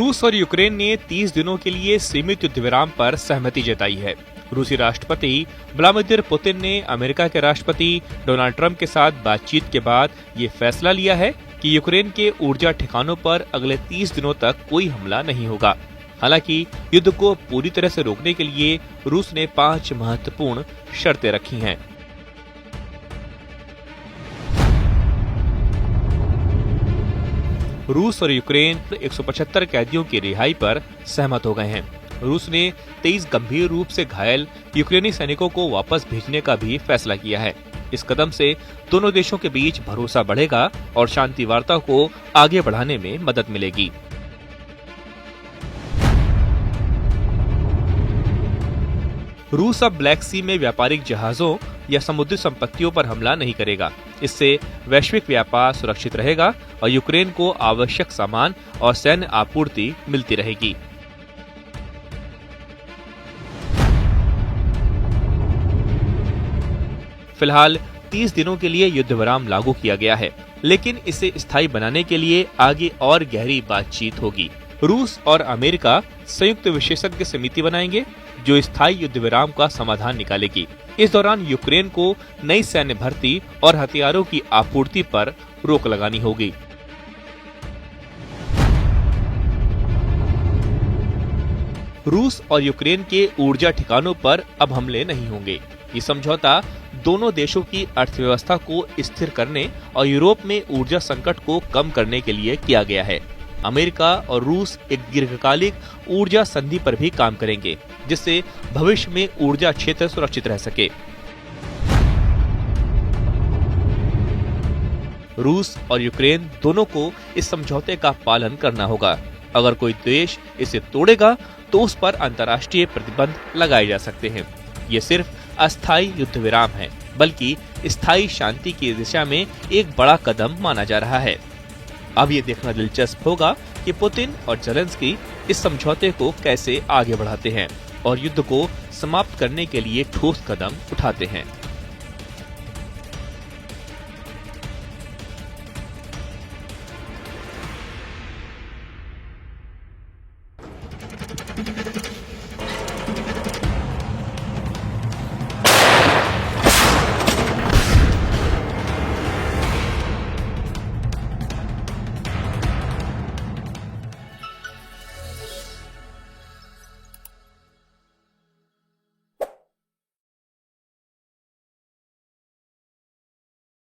रूस और यूक्रेन ने 30 दिनों के लिए सीमित युद्ध विराम पर सहमति जताई है। रूसी राष्ट्रपति व्लादिमीर पुतिन ने अमेरिका के राष्ट्रपति डोनाल्ड ट्रंप के साथ बातचीत के बाद ये फैसला लिया है कि यूक्रेन के ऊर्जा ठिकानों पर अगले 30 दिनों तक कोई हमला नहीं होगा। हालांकि युद्ध को पूरी तरह से रोकने के लिए रूस ने 5 महत्वपूर्ण शर्तें रखी हैं। रूस और यूक्रेन 175 कैदियों की रिहाई पर सहमत हो गए हैं। रूस ने 23 गंभीर रूप से घायल यूक्रेनी सैनिकों को वापस भेजने का भी फैसला किया है। इस कदम से दोनों देशों के बीच भरोसा बढ़ेगा और शांति वार्ता को आगे बढ़ाने में मदद मिलेगी। रूस अब ब्लैक सी में व्यापारिक जहाजों या समुद्री संपत्तियों पर हमला नहीं करेगा। इससे वैश्विक व्यापार सुरक्षित रहेगा और यूक्रेन को आवश्यक सामान और सैन्य आपूर्ति मिलती रहेगी। फिलहाल 30 दिनों के लिए युद्ध विराम लागू किया गया है, लेकिन इसे स्थायी बनाने के लिए आगे और गहरी बातचीत होगी। रूस और अमेरिका संयुक्त विशेषज्ञ समिति बनाएंगे जो स्थायी युद्ध विराम का समाधान निकालेगी। इस दौरान यूक्रेन को नई सैन्य भर्ती और हथियारों की आपूर्ति पर रोक लगानी होगी। रूस और यूक्रेन के ऊर्जा ठिकानों पर अब हमले नहीं होंगे। ये समझौता दोनों देशों की अर्थव्यवस्था को स्थिर करने और यूरोप में ऊर्जा संकट को कम करने के लिए किया गया है। अमेरिका और रूस एक दीर्घकालिक ऊर्जा संधि पर भी काम करेंगे, जिससे भविष्य में ऊर्जा क्षेत्र सुरक्षित रह सके। रूस और यूक्रेन दोनों को इस समझौते का पालन करना होगा। अगर कोई देश इसे तोड़ेगा तो उस पर अंतर्राष्ट्रीय प्रतिबंध लगाए जा सकते हैं। ये सिर्फ अस्थायी युद्ध विराम है, बल्कि स्थायी शांति की दिशा में एक बड़ा कदम माना जा रहा है। अब ये देखना दिलचस्प होगा कि पुतिन और ज़ेलेंस्की इस समझौते को कैसे आगे बढ़ाते हैं और युद्ध को समाप्त करने के लिए ठोस कदम उठाते हैं।